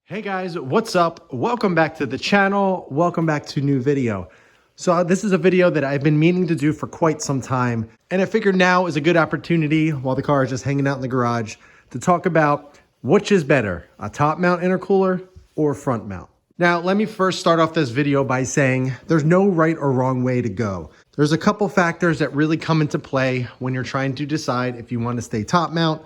Hey guys, what's up? Welcome back to the channel. Welcome back to a new video. So this is a video that I've been meaning to do for quite some time, and I figured now is a good opportunity while the car is just hanging out in the garage to talk about which is better, a top mount intercooler or front mount. Now, let me first start off this video by saying there's no right or wrong way to go. There's a couple factors that really come into play when you're trying to decide if you want to stay top mount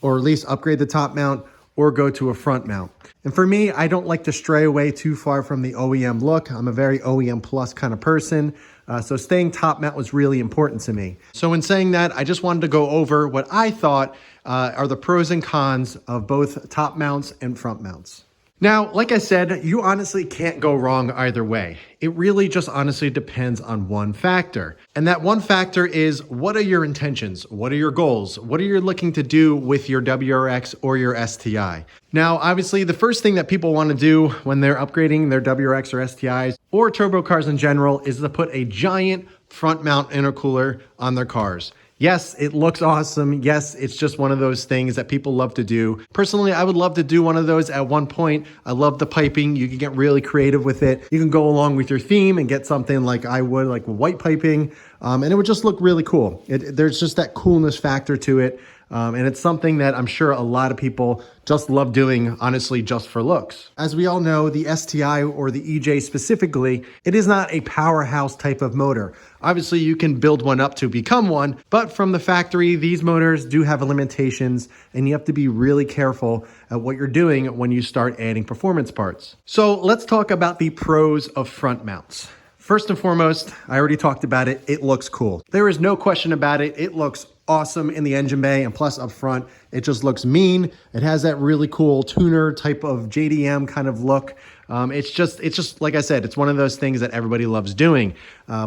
or at least upgrade the top mount or go to a front mount. And for me, I don't like to stray away too far from the OEM look. I'm a very OEM plus kind of person. So staying top mount was really important to me. So in saying that, I just wanted to go over what I thought are the pros and cons of both top mounts and front mounts. Now, like I said, you honestly can't go wrong either way. It really just honestly depends on one factor. And that one factor is, what are your intentions? What are your goals? What are you looking to do with your WRX or your STI? Now, obviously, the first thing that people want to do when they're upgrading their WRX or STIs or turbo cars in general is to put a giant front mount intercooler on their cars. Yes, it looks awesome. Yes, it's just one of those things that people love to do. Personally, I would love to do one of those at one point. I love the piping. You can get really creative with it. You can go along with your theme and get something like I would, like white piping, and it would just look really cool. There's just that coolness factor to it. And it's something that I'm sure a lot of people just love doing, honestly, just for looks. As we all know, the STI or the EJ specifically, it is not a powerhouse type of motor. Obviously, you can build one up to become one, but from the factory, these motors do have limitations, and you have to be really careful at what you're doing when you start adding performance parts. So let's talk about the pros of front mounts. First and foremost, I already talked about it. It looks cool. There is no question about it. It looks awesome in the engine bay, and plus up front, it just looks mean. It has that really cool tuner type of JDM kind of look. It's just like I said, it's one of those things that everybody loves doing.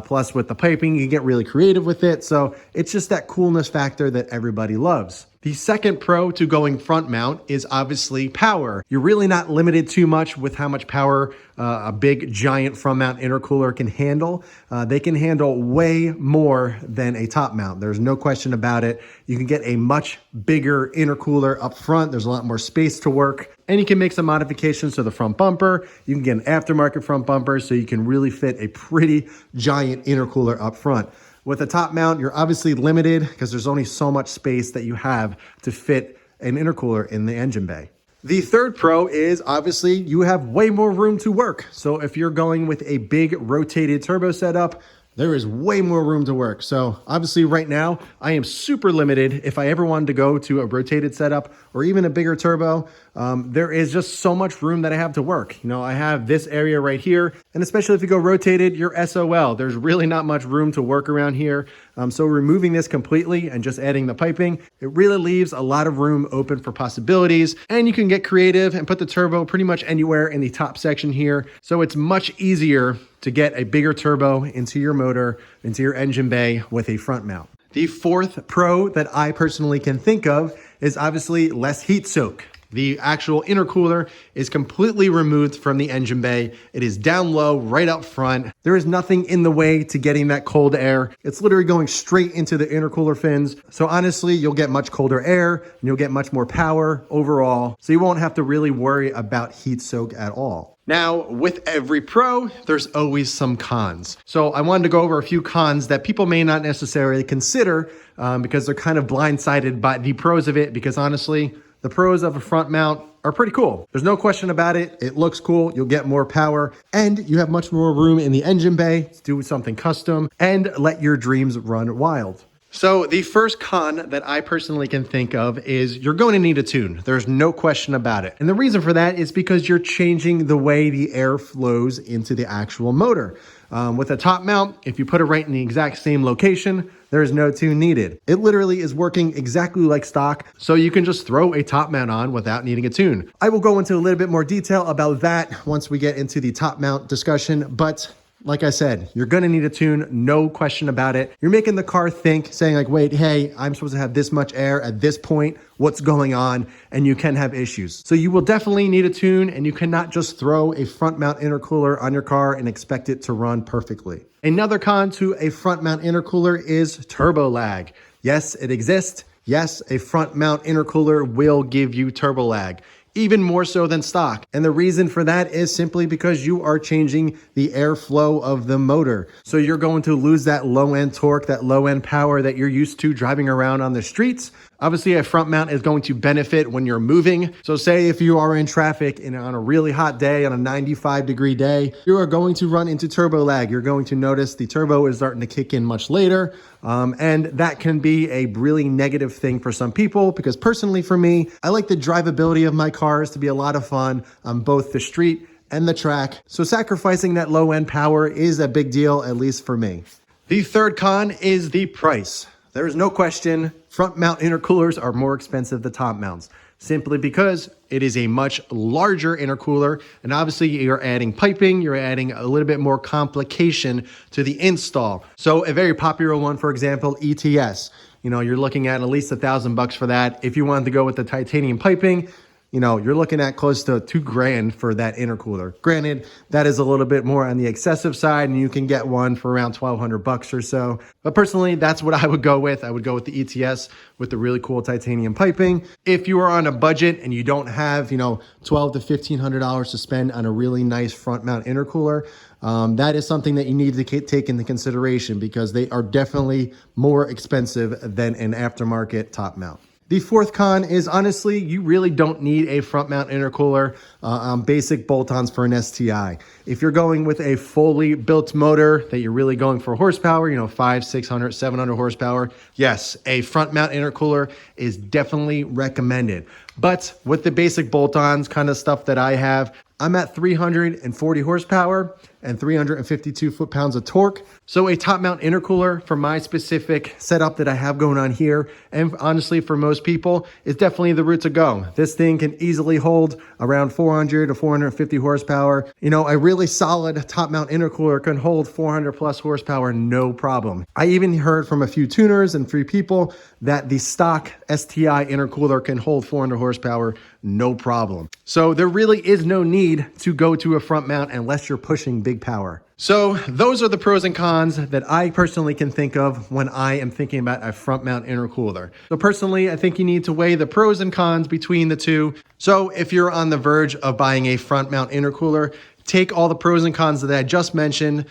Plus with the piping, you get really creative with it. So it's just that coolness factor that everybody loves. The second pro to going front mount is obviously power. You're really not limited too much with how much power a big giant front mount intercooler can handle. They can handle way more than a top mount. There's no question about it. You can get a much bigger intercooler up front. There's a lot more space to work. And you can make some modifications to the front bumper. You can get an aftermarket front bumper so you can really fit a pretty giant intercooler up front. With a top mount, you're obviously limited because there's only so much space that you have to fit an intercooler in the engine bay. The third pro is obviously you have way more room to work. So if you're going with a big rotated turbo setup, there is way more room to work. So obviously right now I am super limited. If I ever wanted to go to a rotated setup or even a bigger turbo, there is just so much room that I have to work. You know, I have this area right here, and especially if you go rotated, you're SOL. There's really not much room to work around here. So removing this completely and just adding the piping, it really leaves a lot of room open for possibilities, and you can get creative and put the turbo pretty much anywhere in the top section here. So it's much easier to get a bigger turbo into your motor, into your engine bay with a front mount. The fourth pro that I personally can think of is obviously less heat soak. The actual intercooler is completely removed from the engine bay. It is down low, right up front. There is nothing in the way to getting that cold air. It's literally going straight into the intercooler fins. So honestly, you'll get much colder air and you'll get much more power overall. So you won't have to really worry about heat soak at all. Now, with every pro, there's always some cons. So I wanted to go over a few cons that people may not necessarily consider because they're kind of blindsided by the pros of it, because honestly, the pros of a front mount are pretty cool. There's no question about it. It looks cool. You'll get more power and you have much more room in the engine bay to do something custom and let your dreams run wild. So the first con that I personally can think of is you're going to need a tune. There's no question about it. And the reason for that is because you're changing the way the air flows into the actual motor. With a top mount, if you put it right in the exact same location, there is no tune needed. It literally is working exactly like stock, so you can just throw a top mount on without needing a tune. I will go into a little bit more detail about that once we get into the top mount discussion, but like I said, you're gonna need a tune, no question about it. You're making the car think, saying like, wait, hey, I'm supposed to have this much air at this point, what's going on? And you can have issues. So you will definitely need a tune, and you cannot just throw a front mount intercooler on your car and expect it to run perfectly. Another con to a front mount intercooler is turbo lag. Yes, it exists. Yes, a front mount intercooler will give you turbo lag. even more so than stock. And the reason for that is simply because you are changing the airflow of the motor. So you're going to lose that low end torque, that low end power that you're used to driving around on the streets. Obviously, a front mount is going to benefit when you're moving. So say if you are in traffic on a really hot day, on a 95-degree day, you are going to run into turbo lag. You're going to notice the turbo is starting to kick in much later. And that can be a really negative thing for some people, because personally for me, I like the drivability of my cars to be a lot of fun on both the street and the track. So sacrificing that low end power is a big deal, at least for me. The third con is the price. There is no question, front mount intercoolers are more expensive than top mounts, simply because it is a much larger intercooler, and obviously you're adding piping, you're adding a little bit more complication to the install. So a very popular one, for example, ETS. You're looking at least $1,000 for that. If you wanted to go with the titanium piping, you're looking at close to $2,000 for that intercooler. Granted, that is a little bit more on the excessive side, and you can get one for around $1,200 or so. But personally, that's what I would go with. I would go with the ETS with the really cool titanium piping. If you are on a budget and you don't have, $1,200 to $1,500 to spend on a really nice front mount intercooler, that is something that you need to take into consideration, because they are definitely more expensive than an aftermarket top mount. The fourth con is, honestly, you really don't need a front mount intercooler on basic bolt-ons for an STI. If you're going with a fully built motor that you're really going for horsepower, 500, 600, 700 horsepower, yes, a front mount intercooler is definitely recommended. But with the basic bolt-ons kind of stuff that I have, I'm at 340 horsepower and 352 foot-pounds of torque. So a top mount intercooler for my specific setup that I have going on here, and honestly for most people, is definitely the route to go. This thing can easily hold around 400 to 450 horsepower. A really solid top mount intercooler can hold 400 plus horsepower, no problem. I even heard from a few tuners and few people that the stock STI intercooler can hold 400 horsepower, no problem. So there really is no need to go to a front mount unless you're pushing big power. So those are the pros and cons that I personally can think of when I am thinking about a front mount intercooler. So personally, I think you need to weigh the pros and cons between the two. So if you're on the verge of buying a front mount intercooler, take all the pros and cons that I just mentioned,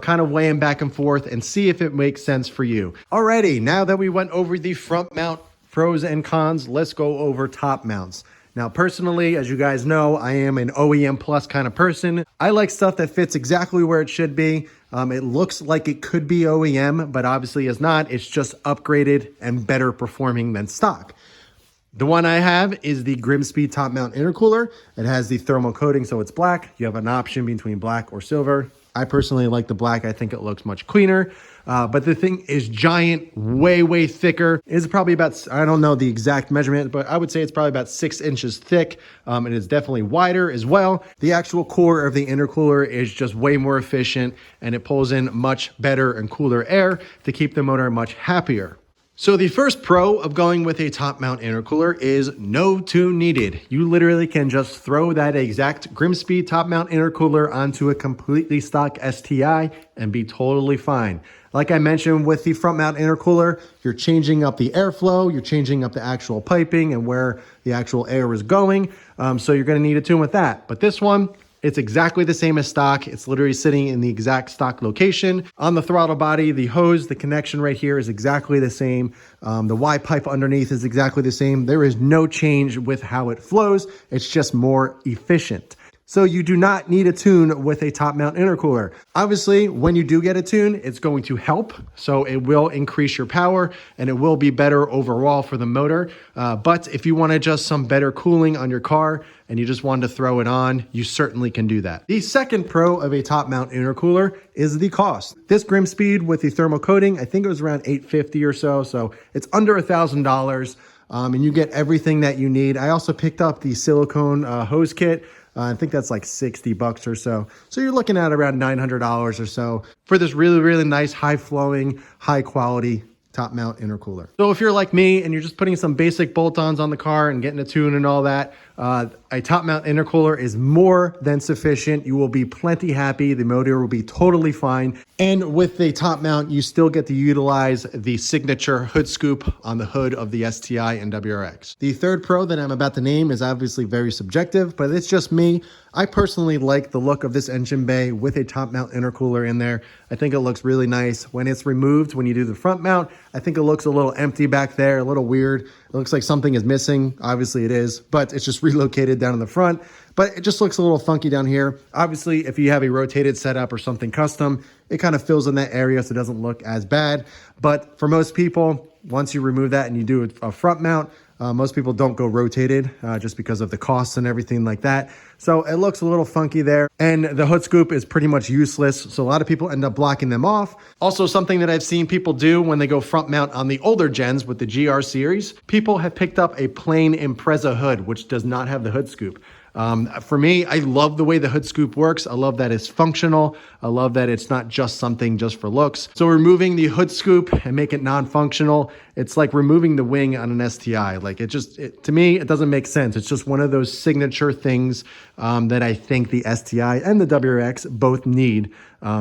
kind of weigh them back and forth and see if it makes sense for you. Alrighty, now that we went over the front mount pros and cons, let's go over top mounts. Now, personally, as you guys know, I am an OEM plus kind of person. I like stuff that fits exactly where it should be. It looks like it could be OEM, but obviously is not. It's just upgraded and better performing than stock. The one I have is the Grimspeed top mount intercooler. It has the thermal coating, so it's black. You have an option between black or silver. I personally like the black. I think it looks much cleaner. But the thing is giant, way thicker. It's probably about, I don't know the exact measurement, but I would say it's probably about 6 inches thick. It is definitely wider as well. The actual core of the intercooler is just way more efficient, and it pulls in much better and cooler air to keep the motor much happier. So the first pro of going with a top mount intercooler is no tune needed. You literally can just throw that exact Grimspeed top mount intercooler onto a completely stock STI and be totally fine. Like I mentioned with the front mount intercooler, you're changing up the airflow, you're changing up the actual piping and where the actual air is going. So you're gonna need a tune with that. But this one, it's exactly the same as stock. It's literally sitting in the exact stock location. On the throttle body, the hose, the connection right here is exactly the same. The Y pipe underneath is exactly the same. There is no change with how it flows. It's just more efficient. So you do not need a tune with a top mount intercooler. Obviously, when you do get a tune, it's going to help. So it will increase your power and it will be better overall for the motor. But if you want to just some better cooling on your car and you just wanted to throw it on, you certainly can do that. The second pro of a top mount intercooler is the cost. This Grimspeed with the thermal coating, I think it was around $850 or so. So it's under $1,000 and you get everything that you need. I also picked up the silicone hose kit. I think that's like $60 or so. So you're looking at around $900 or so for this really nice, high flowing, high quality top mount intercooler. So if you're like me and you're just putting some basic bolt-ons on the car and getting a tune and all that, A top mount intercooler is more than sufficient. You will be plenty happy. The motor will be totally fine. And with the top mount, you still get to utilize the signature hood scoop on the hood of the STI and WRX. The third pro that I'm about to name is obviously very subjective, but it's just me. I personally like the look of this engine bay with a top mount intercooler in there. I think it looks really nice. When it's removed, when you do the front mount, I think it looks a little empty back there, a little weird. It looks like something is missing. Obviously it is, but it's just relocated down in the front. But it just looks a little funky down here. Obviously, if you have a rotated setup or something custom, it kind of fills in that area so it doesn't look as bad. But for most people, once you remove that and you do a front mount, most people don't go rotated just because of the costs and everything like that. So it looks a little funky there. And the hood scoop is pretty much useless. So a lot of people end up blocking them off. Also, something that I've seen people do when they go front mount on the older gens with the GR series, people have picked up a plain Impreza hood, which does not have the hood scoop. For me, I love the way the hood scoop works. I love that it's functional. I love that it's not just something just for looks. So removing the hood scoop and make it non-functional, it's like removing the wing on an STI. Like to me, it doesn't make sense. It's just one of those signature things that I think the STI and the WRX both need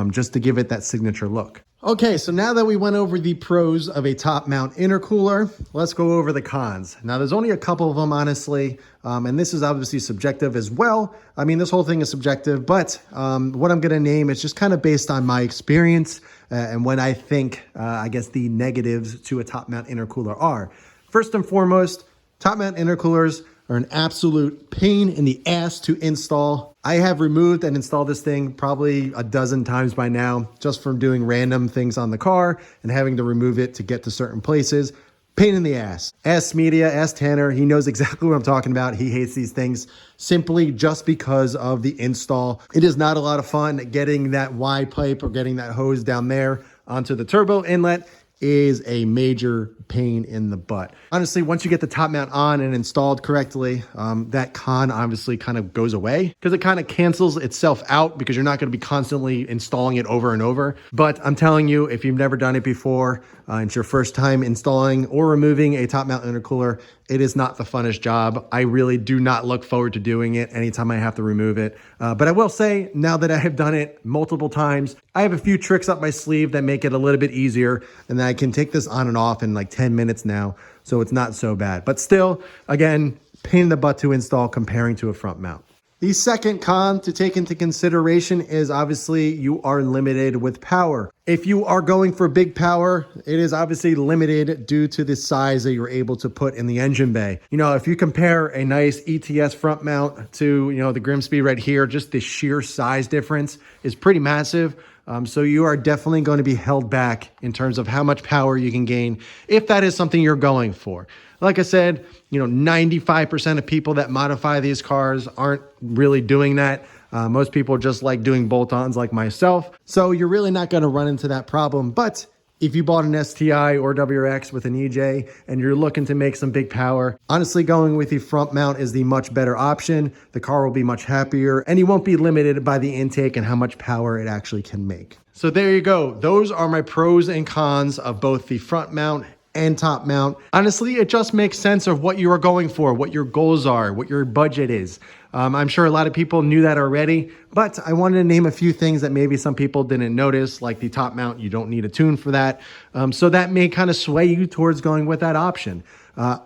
just to give it that signature look. Okay, so now that we went over the pros of a top mount intercooler, let's go over the cons. Now there's only a couple of them, honestly, and this is obviously subjective as well. I mean, this whole thing is subjective, but what I'm gonna name is just kind of based on my experience and what I think, I guess the negatives to a top mount intercooler are. First and foremost, top mount intercoolers are an absolute pain in the ass to install. I have removed and installed this thing probably a dozen times by now, just from doing random things on the car and having to remove it to get to certain places. Pain in the ass. Ask Media, ask Tanner. He knows exactly what I'm talking about. He hates these things simply just because of the install. It is not a lot of fun getting that Y pipe or getting that hose down there onto the turbo inlet. Is a major pain in the butt. Honestly, once you get the top mount on and installed correctly, that con obviously kind of goes away because it kind of cancels itself out because you're not going to be constantly installing it over and over. But I'm telling you, if you've never done it before, it's your first time installing or removing a top mount intercooler, it is not the funnest job. I really do not look forward to doing it anytime I have to remove it. But I will say, now that I have done it multiple times, I have a few tricks up my sleeve that make it a little bit easier, and then I can take this on and off in like 10 minutes now, so it's not so bad. But still, again, pain in the butt to install comparing to a front mount. The second con to take into consideration is obviously you are limited with power. If you are going for big power, it is obviously limited due to the size that you're able to put in the engine bay. You know, if you compare a nice ETS front mount to, the Grimsby right here, just the sheer size difference is pretty massive. So you are definitely going to be held back in terms of how much power you can gain if that is something you're going for. Like I said, 95% of people that modify these cars aren't really doing that. Most people just like doing bolt-ons like myself. So you're really not going to run into that problem. But if you bought an STI or WRX with an EJ and you're looking to make some big power, honestly, going with the front mount is the much better option. The car will be much happier and you won't be limited by the intake and how much power it actually can make. So there you go. Those are my pros and cons of both the front mount and top mount. Honestly, it just makes sense of what you are going for, what your goals are, what your budget is. I'm sure a lot of people knew that already, but I wanted to name a few things that maybe some people didn't notice, like the top mount. You don't need a tune for that. So that may kind of sway you towards going with that option.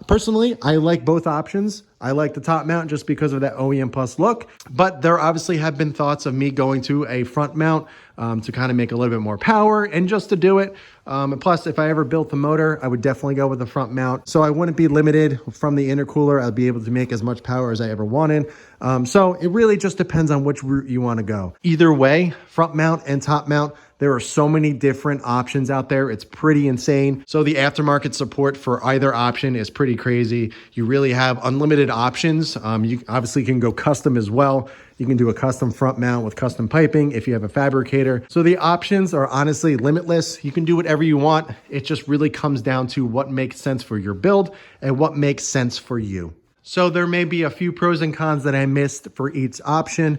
Personally, I like both options. I like the top mount just because of that OEM Plus look, but there obviously have been thoughts of me going to a front mount to kind of make a little bit more power and just to do it. Plus, if I ever built the motor, I would definitely go with the front mount. So I wouldn't be limited from the intercooler. I'd be able to make as much power as I ever wanted. So it really just depends on which route you want to go. Either way, front mount and top mount, there are so many different options out there. It's pretty insane. So the aftermarket support for either option is pretty crazy. You really have unlimited options. You obviously can go custom as well. You can do a custom front mount with custom piping if you have a fabricator. So the options are honestly limitless. You can do whatever you want. It just really comes down to what makes sense for your build and what makes sense for you. So there may be a few pros and cons that I missed for each option.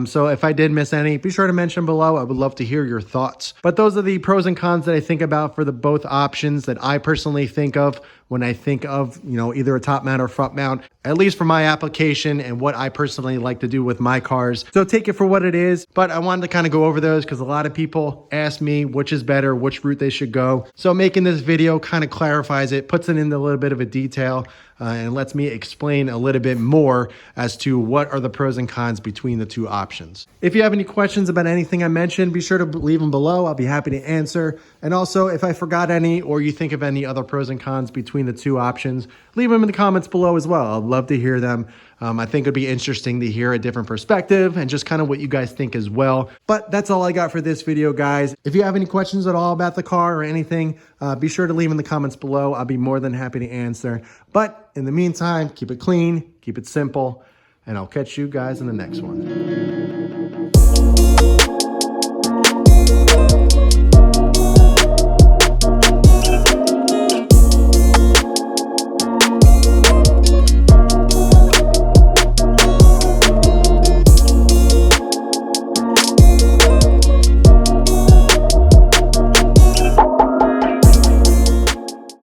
So if I did miss any, be sure to mention below. I would love to hear your thoughts. But those are the pros and cons that I think about for the both options that I personally think of when I think of, either a top mount or front mount, at least for my application and what I personally like to do with my cars. So take it for what it is, but I wanted to kind of go over those because a lot of people ask me which is better, which route they should go. So making this video kind of clarifies it, puts it into a little bit of a detail, and lets me explain a little bit more as to what are the pros and cons between the two options. If you have any questions about anything I mentioned, be sure to leave them below. I'll be happy to answer. And also, if I forgot any or you think of any other pros and cons between the two options, leave them in the comments below as well. I'd love to hear them. I think it'd be interesting to hear a different perspective and just kind of what you guys think as well. But that's all I got for this video, guys. If you have any questions at all about the car or anything, be sure to leave in the comments below. I'll be more than happy to answer. But in the meantime, keep it clean, keep it simple, and I'll catch you guys in the next one.